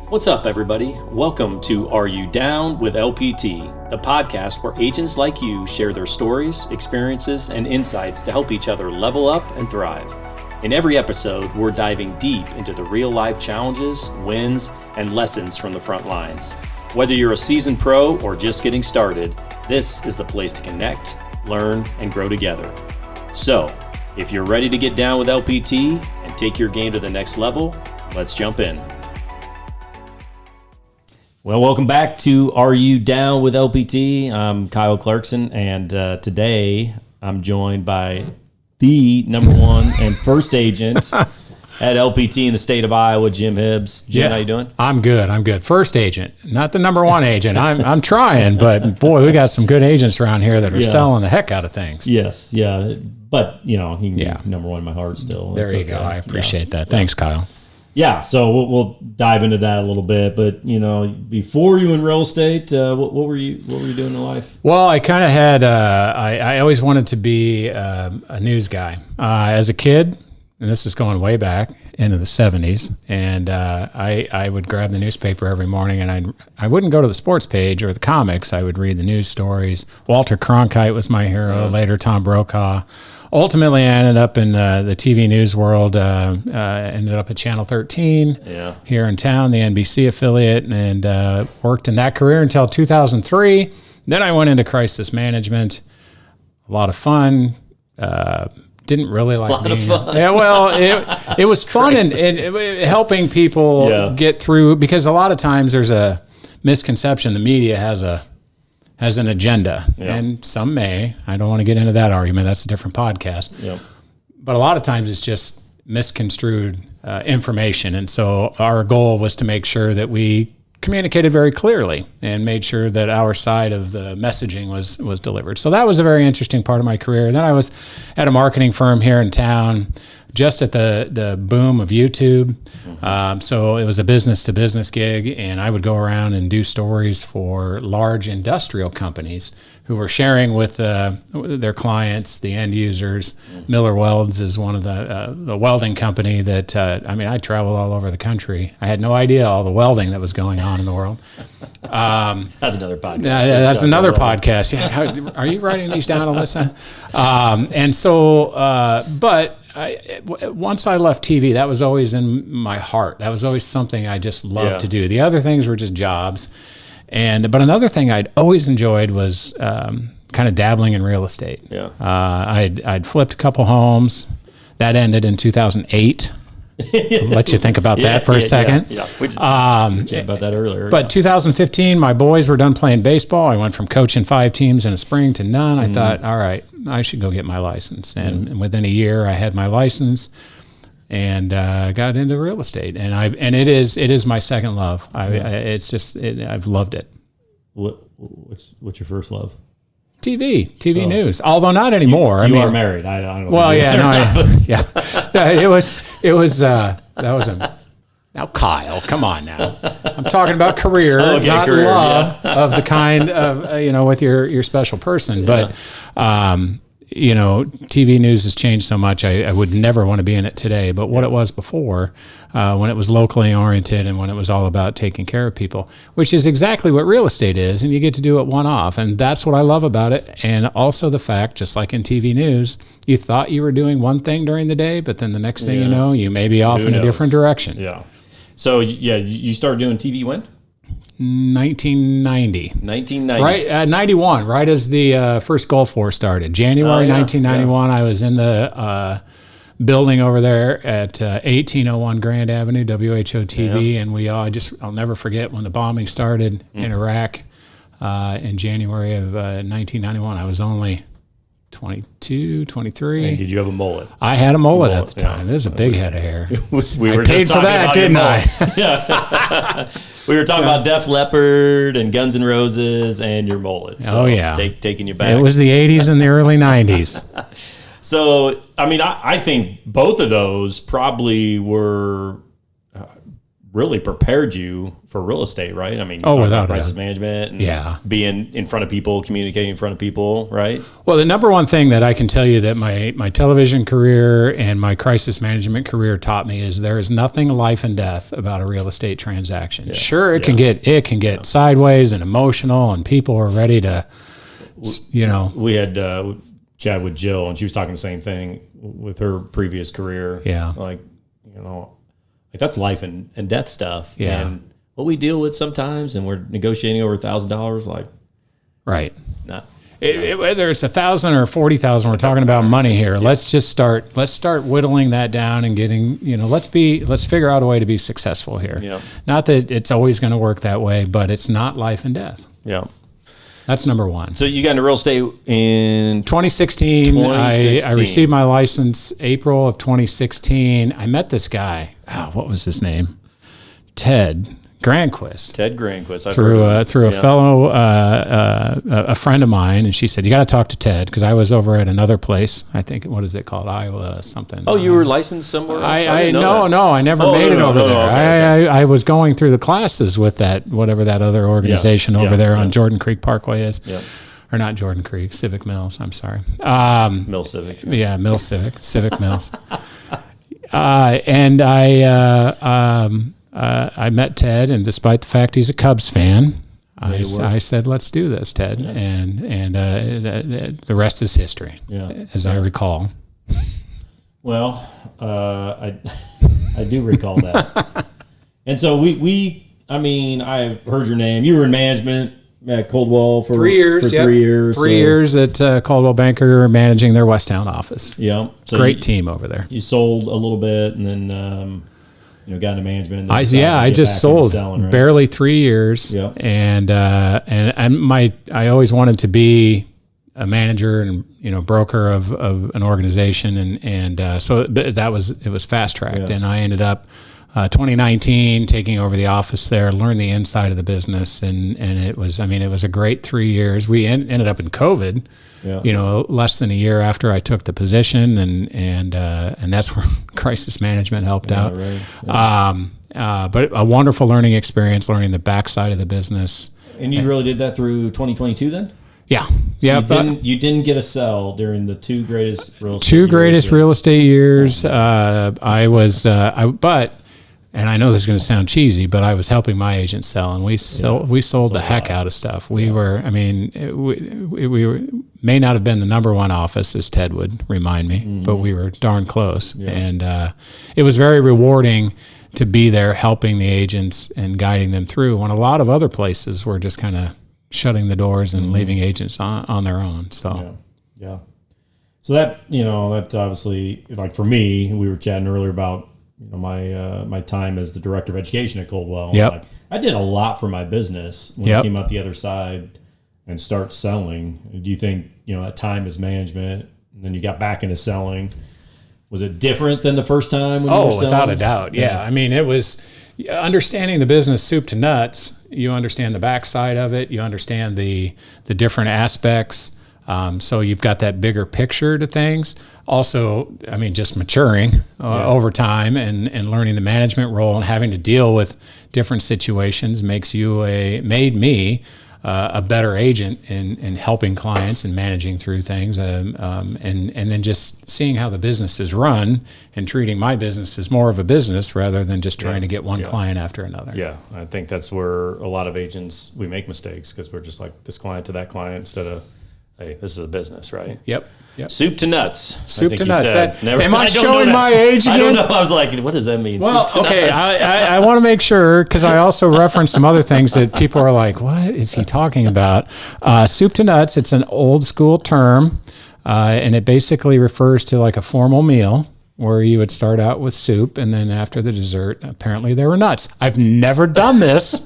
What's up, everybody? Welcome to Are You Down with LPT, the podcast where agents like you share their stories, experiences, and insights to help each other level up and thrive. In every episode, we're diving deep into the real-life challenges, wins, and lessons from the front lines. Whether you're a seasoned pro or just getting started, this is the place to connect, learn, and grow together. So, if you're ready to get down with LPT and take your game to the next level, let's jump in. Well, welcome back to Are You Down with LPT? I'm Kyle Clarkson, and today I'm joined by the number one and first agent at LPT in the state of Iowa, Jim Hibbs. Jim, how you doing? I'm good. First agent, not the number one agent. I'm trying, but boy, we got some good agents around here that are selling the heck out of things. Yes, yeah. But, you know, he can be number one in my heart still. There you go. I appreciate that. Thanks, Kyle. Yeah, so we'll dive into that a little bit, but you know, before you in real estate, what were you doing in life? Well, I kind of had I always wanted to be a news guy as a kid, and this is going way back into the 70s. And I would grab the newspaper every morning, and I wouldn't go to the sports page or the comics. I would read the news stories. Walter Cronkite was my hero. Later, Tom Brokaw. Ultimately, I ended up in the TV news world, ended up at Channel 13 here in town, the NBC affiliate, and worked in that career until 2003. Then I went into crisis management. A lot of fun. Didn't really like being... A lot of fun. Yeah, well, it was fun and helping people get through, because a lot of times there's a misconception the media has an agenda, and some may. I don't want to get into that argument. That's a different podcast. Yep. But a lot of times it's just misconstrued information. And so our goal was to make sure that we communicated very clearly and made sure that our side of the messaging was delivered. So that was a very interesting part of my career. Then I was at a marketing firm here in town, just at the boom of YouTube. So it was a business-to-business gig, and I would go around and do stories for large industrial companies who were sharing with their clients, the end users. Miller Welds is one of the welding company that, I traveled all over the country. I had no idea all the welding that was going on in the world. That's another podcast. That's another podcast. Yeah, are you writing these down, Alyssa? But once I left TV, that was always in my heart. That was always something I just loved to do. The other things were just jobs. But another thing I'd always enjoyed was kind of dabbling in real estate. Yeah. I'd flipped a couple homes. That ended in 2008. I'll let you think about that for a second. Yeah. We just talked about that earlier. But 2015, my boys were done playing baseball. I went from coaching 5 teams in the spring to none. I thought, all right, I should go get my license. And within a year, I had my license and got into real estate. And it is my second love. I've loved it. What's your first love? TV news. Although not anymore. You are married. I don't know. Well, now Kyle, come on now. I'm talking about career, not career, love of the kind of, with your special person. Yeah. But, TV news has changed so much. I would never want to be in it today. But what it was before, when it was locally oriented and when it was all about taking care of people, which is exactly what real estate is. And you get to do it one-off. And that's what I love about it. And also the fact, just like in TV news, you thought you were doing one thing during the day, but then the next thing you know, you may be off in a different direction. Yeah. So, you started doing TV when? 1990. Right, 91, right as the first Gulf War started. January 1991, I was in the building over there at 1801 Grand Avenue, WHO-TV, and I'll never forget when the bombing started in Iraq in January of 1991. I was only 22, 23. And did you have a mullet? I had a mullet at the time. It was a big head of hair. I paid for that, didn't I? Yeah. We were talking about Def Leppard and Guns N' Roses and your mullet. So taking you back. It was the 80s and the early 90s. So, I think both of those probably were really prepared you for real estate, right? I mean, without crisis doubt. management and being in front of people, communicating in front of people, right? Well, the number one thing that I can tell you that my television career and my crisis management career taught me is there is nothing life and death about a real estate transaction. Sure, it can get sideways and emotional, and people are ready to, We had chat with Jill, and she was talking the same thing with her previous career. Yeah. Like, that's life and death stuff. Yeah. And what we deal with sometimes, and we're negotiating over $1,000, like, right. not. Whether it's 1,000 or 40,000, we're talking about money here. Let's start whittling that down and getting, let's figure out a way to be successful here. Yeah. Not that it's always going to work that way, but it's not life and death. Yeah. That's number one. So you got into real estate in 2016. I received my license April of 2016. I met this guy. Oh, what was his name? Ted Granquist. Through a fellow, a friend of mine, and she said, "You got to talk to Ted," because I was over at another place. I think, what is it called? Iowa something. Oh, you were licensed somewhere else? No, I never made it over there. Okay. I was going through the classes with that, whatever that other organization over there on Jordan Creek Parkway is. Yeah. Or not Jordan Creek, Civic Mills. I'm sorry. Mill Civic. Yeah, Mill Civic, Civic Mills. And I met Ted, and despite the fact he's a Cubs fan, I said, "Let's do this, Ted." Yeah. And the rest is history, as I recall. Well, I do recall that. And so I've heard your name. You were in management at Coldwell for 3 years. For 3 years. 3 years at Coldwell Banker, managing their Westtown office. Yeah. So great team over there. You sold a little bit, and then got into management. I just sold selling, right? Barely 3 years. Yep. And I always wanted to be a manager and broker of an organization, and so it was fast tracked, and I ended up 2019 taking over the office there, learned the inside of the business, and it was a great 3 years. We ended up in COVID. Yeah. Less than a year after I took the position, and that's where crisis management helped out. Right. Yeah. But a wonderful learning experience, learning the backside of the business. And you really did that through 2022 then? Yeah. So you didn't get a sell during the two greatest real estate years. And I know this is going to sound cheesy, but I was helping my agent sell, and we sold the heck out of stuff. We were may not have been the number one office, as Ted would remind me, but we were darn close. Yeah. And it was very rewarding to be there helping the agents and guiding them through, when a lot of other places were just kind of shutting the doors and leaving agents on their own. So yeah. So that's obviously, like, for me, we were chatting earlier about my time as the director of education at Coldwell. Yep. I did a lot for my business when I came out the other side and start selling. Do you think that time as management, and then you got back into selling, was it different than the first time when you were selling? Without a doubt. Yeah. I mean, it was understanding the business soup to nuts. You understand the backside of it. You understand the different aspects. So you've got that bigger picture to things. Also, just maturing over time and learning the management role and having to deal with different situations made me a better agent in helping clients and managing through things. And then just seeing how the business is run and treating my business as more of a business rather than just trying to get one client after another. Yeah, I think that's where a lot of agents, we make mistakes, because we're just like this client to that client instead of, hey, this is a business, right? Yep. Soup to nuts. Soup to nuts. Am I showing my age again? I don't know. I was like, what does that mean? Well, okay. I want to make sure, because I also referenced some other things that people are like, what is he talking about? Soup to nuts, it's an old school term, and it basically refers to like a formal meal where you would start out with soup, and then after the dessert, apparently there were nuts. I've never done this,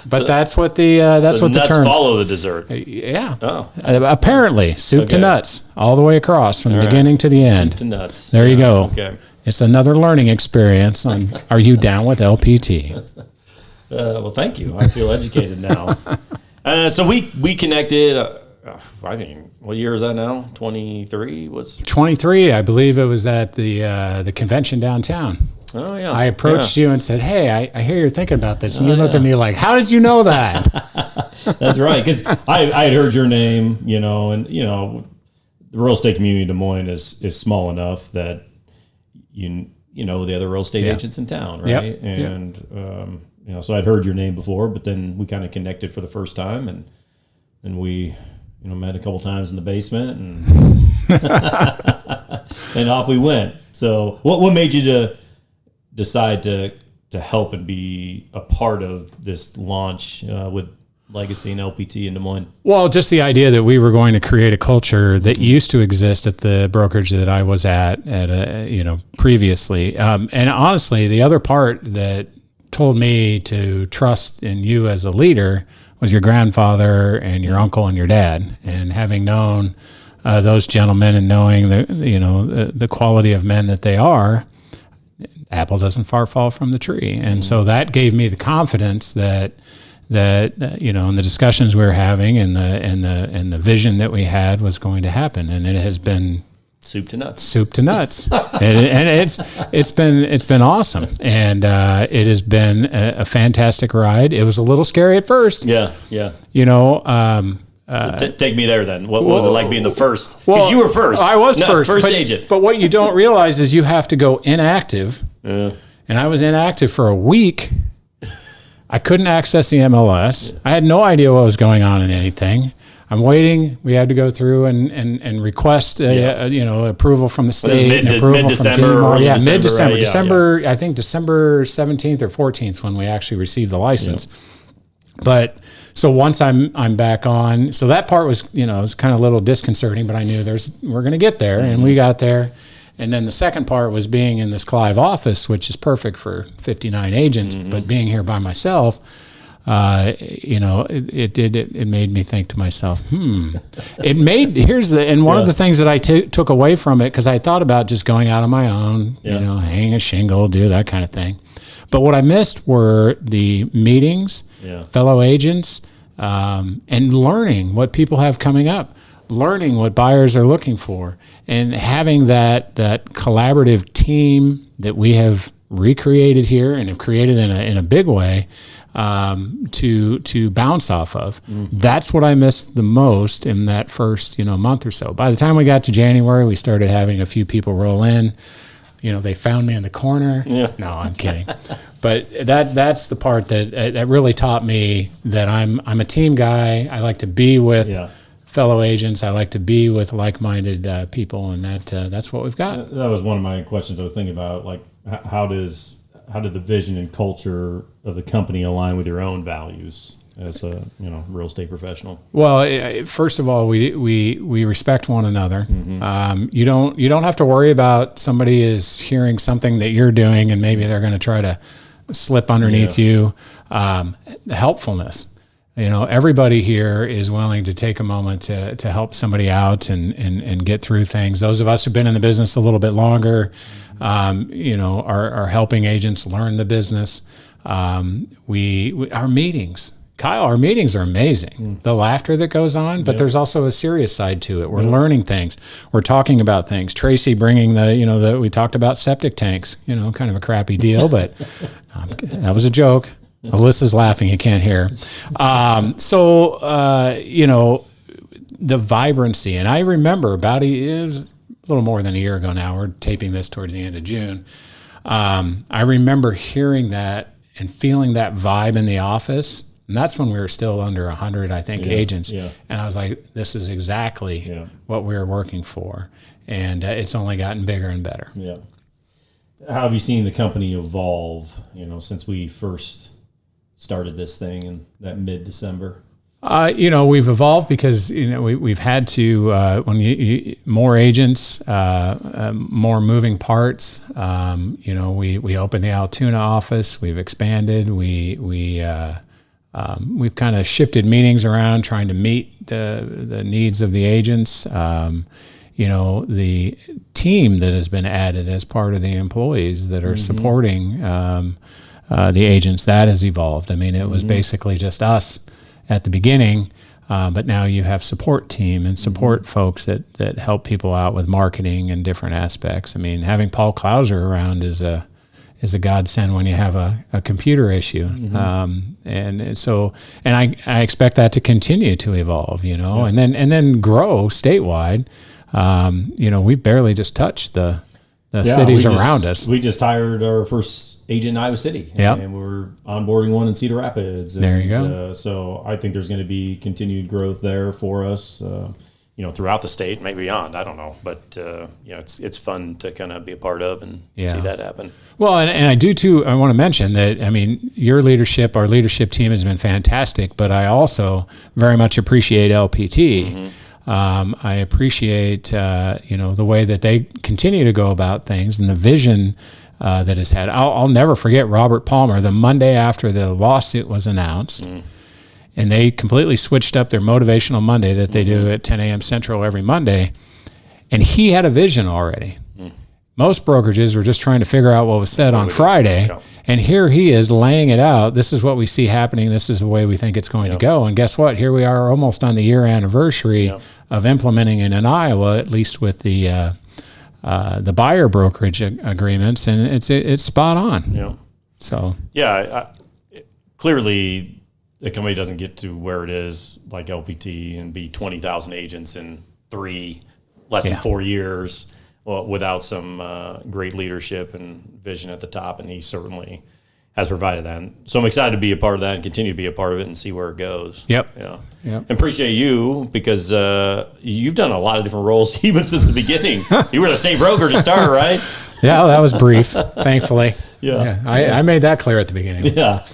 but that's what the nuts term follow the dessert. Yeah. Oh. Apparently, soup to nuts, all the way across from the beginning to the end. Soup to nuts. There you go. Okay. It's another learning experience on Are You Down with LPT? Well, thank you. I feel educated now. So we connected. What year is that now? 23? 23, I believe it was at the convention downtown. Oh, yeah. I approached you and said, hey, I hear you're thinking about this. And you looked at me like, how did you know that? That's right. Because I had heard your name, and, the real estate community in Des Moines is small enough that you know the other real estate agents in town, right? Yep. And, so I'd heard your name before, but then we kind of connected for the first time, and we, met a couple times in the basement, and and off we went. So what made you to decide to help and be a part of this launch with Legacy and LPT in Des Moines? Well, just the idea that we were going to create a culture that used to exist at the brokerage that I was at previously. And honestly, the other part that told me to trust in you as a leader was your grandfather and your uncle and your dad. And having known those gentlemen and knowing the quality of men that they are, apple doesn't far fall from the tree. And so that gave me the confidence that in the discussions we were having and the vision that we had was going to happen. And it has been soup to nuts. and it's been awesome. And it has been a fantastic ride. It was a little scary at first. Yeah. So take me there then. What was it like being the first? Because you were first. I was first agent. But what you don't realize is you have to go inactive. And I was inactive for a week. I couldn't access the MLS. I had no idea what was going on in anything. I'm waiting. We had to go through and request approval from the state and approval from DMAR. Yeah, mid-December. Right? I think December 17th or 14th when we actually received the license. Yeah. But so once I'm back on, so that part was was kind of a little disconcerting, but I knew we're going to get there, and we got there. And then the second part was being in this Clive office, which is perfect for 59 agents, but being here by myself, it made me think to myself, one of the things that I took away from it, because I thought about just going out on my own, hang a shingle, do that kind of thing. But what I missed were the meetings, fellow agents, and learning what people have coming up, learning what buyers are looking for, and having that collaborative team that we have recreated here and have created in a big way to bounce off of. That's what I missed the most in that first month or so. By the time we got to January, we started having a few people roll in. They found me in the corner. Yeah. No, I'm kidding. But that's the part that really taught me that I'm a team guy. I like to be with fellow agents. I like to be with like-minded people, and that's what we've got. That was one of my questions I was thinking about. Like, how did the vision and culture of the company align with your own values as a real estate professional? Well, first of all, we respect one another. You don't have to worry about somebody is hearing something that you're doing and maybe they're going to try to slip underneath you. Helpfulness. Everybody here is willing to take a moment to help somebody out and get through things. Those of us who've been in the business a little bit longer, are helping agents learn the business. Our meetings, Kyle, our meetings are amazing. The laughter that goes on, but there's also a serious side to it. We're learning things. We're talking about things. Tracy bringing we talked about septic tanks, kind of a crappy deal, but that was a joke. Alyssa's laughing. You can't hear. The vibrancy. And I remember it was a little more than a year ago now. We're taping this towards the end of June. I remember hearing that and feeling that vibe in the office. And that's when we were still under 100, I think, agents. Yeah. And I was like, this is exactly what we were working for. And it's only gotten bigger and better. Yeah. How have you seen the company evolve, since we first started this thing in that mid-December? We've evolved because we've had to more agents, more moving parts. We opened the Altoona office. We've expanded. We've kind of shifted meetings around, trying to meet the needs of the agents. The team that has been added as part of the employees that are supporting the agents, that has evolved. I mean, it was basically just us at the beginning, but now you have support team and support folks that help people out with marketing and different aspects. I mean, having Paul Klauser around is a is a godsend when you have a computer issue. And I expect that to continue to evolve, and then grow statewide. We barely just touched the cities around us. We just hired our first agent in Iowa City, and we're onboarding one in Cedar Rapids. There you go. So I think there's going to be continued growth there for us, throughout the state, maybe beyond. I don't know, but it's fun to kind of be a part of and see that happen. Well, and I do too. I want to mention that. I mean, our leadership team has been fantastic, but I also very much appreciate LPT. I appreciate the way that they continue to go about things and the vision that it's had. I'll never forget Robert Palmer the Monday after the lawsuit was announced. And they completely switched up their Motivational Monday that they do at 10 a.m. Central every Monday. And he had a vision already. Most brokerages were just trying to figure out what was said on Friday. And here he is laying it out. This is what we see happening. This is the way we think it's going to go. And guess what? Here we are almost on the year anniversary of implementing it in Iowa, at least with the buyer brokerage agreements. And it's spot on. So clearly the company doesn't get to where it is like LPT and be 20,000 agents in less than 4 years without some great leadership and vision at the top, and he certainly has provided that. So I'm excited to be a part of that and continue to be a part of it and see where it goes. And appreciate you because you've done a lot of different roles even since the beginning. You were the state broker to start, right? Yeah, that was brief, thankfully. I made that clear at the beginning. Well,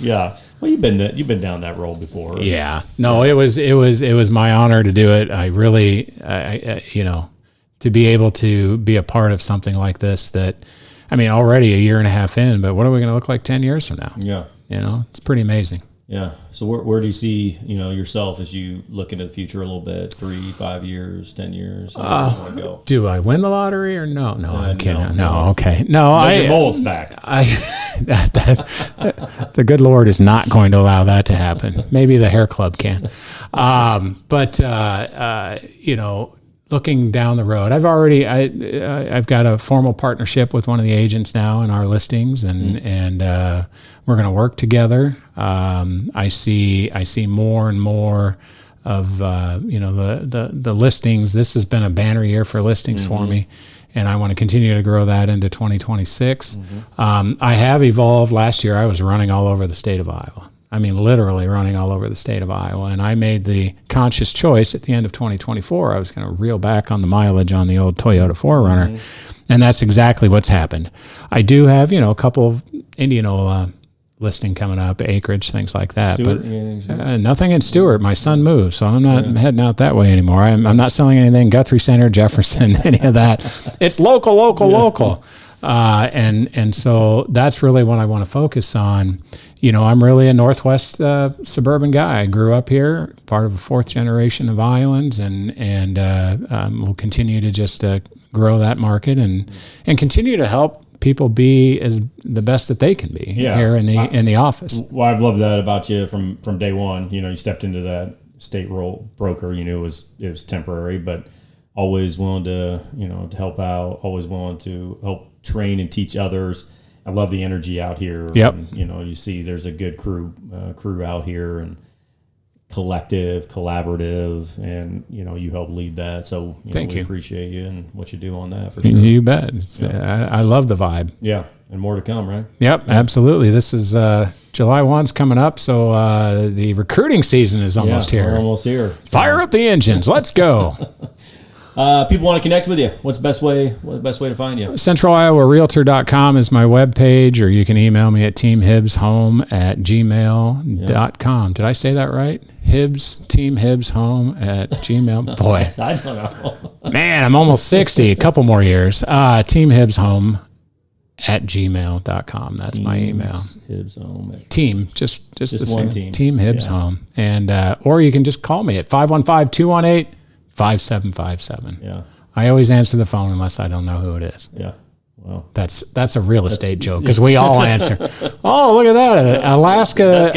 you've been down that road before. Yeah. No, it was my honor to do it. I really, to be able to be a part of something like this that, I mean, already a year and a half in, but what are we going to look like 10 years from now? It's pretty amazing. Yeah. So where do you see, yourself as you look into the future a little bit? 3, 5 years, 10 years? Where do you want to go? Do I win the lottery or no? No, I can't. No, okay. No, your mold's back. The good Lord is not going to allow that to happen. Maybe the hair club can. Looking down the road, I've got a formal partnership with one of the agents now in our listings, and we're going to work together. I see more and more of the listings. This has been a banner year for listings for me, and I want to continue to grow that into 2026. I have evolved. Last year, I was running all over the state of Iowa. I mean, literally running all over the state of Iowa. And I made the conscious choice at the end of 2024, I was going to reel back on the mileage on the old Toyota 4Runner. And that's exactly what's happened. I do have, a couple of Indianola listing coming up, acreage, things like that. Stewart, but nothing in Stewart. My son moved, so I'm not heading out that way anymore. I'm not selling anything Guthrie Center, Jefferson, any of that. It's local. And so that's really what I want to focus on. I'm really a Northwest suburban guy. I grew up here, part of a 4th generation of Iowans, and we'll continue to just grow that market and continue to help people be as the best that they can be here in the office. Well, I've loved that about you from day one. You stepped into that state role broker. It was temporary, but always willing to to help out. Always willing to help train and teach others. I love the energy out here. Yep. And, you see there's a good crew out here and collaborative, and, you help lead that. So Thank you. Appreciate you and what you do on that for sure. You bet. I love the vibe. Yeah. And more to come, right? Yep, absolutely. This is July 1's coming up. So the recruiting season is almost here. We're almost here. So. Fire up the engines. Let's go. People want to connect with you. What's the best way to find you? CentralIowaRealtor.com is my webpage, or you can email me at teamhibbshome@gmail.com. Did I say that right? teamhibbshome@gmail. Boy. I don't know. Man, I'm almost 60. A couple more years. Teamhibbshome@gmail.com. That's my email. Hibbs Home. Team, just the one same. team. Team Hibbs Home. And or you can just call me at 515-218-5757. Yeah. I always answer the phone unless I don't know who it is. Yeah. Well, that's a real estate joke because we all answer. Oh, look at that. Alaska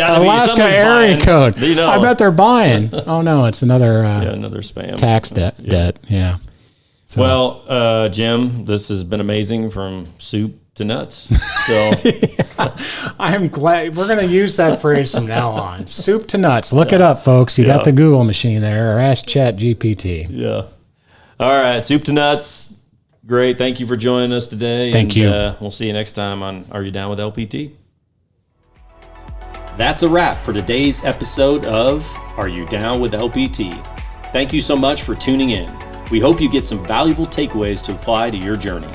area code. I bet they're buying. Oh no, it's another another spam tax debt. Yeah. So. Well, Jim, this has been amazing from soup to nuts. So I am glad we're going to use that phrase from now on. Soup to nuts. Look it up, folks. You got the Google machine there, or ask Chat GPT. Yeah. All right. Soup to nuts. Great. Thank you for joining us today. Thank you. We'll see you next time on Are You Down with LPT? That's a wrap for today's episode of Are You Down with LPT? Thank you so much for tuning in. We hope you get some valuable takeaways to apply to your journey.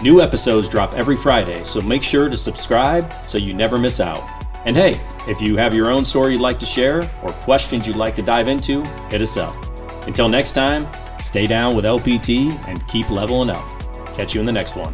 New episodes drop every Friday, so make sure to subscribe so you never miss out. And hey, if you have your own story you'd like to share or questions you'd like to dive into, hit us up. Until next time, stay down with LPT and keep leveling up. Catch you in the next one.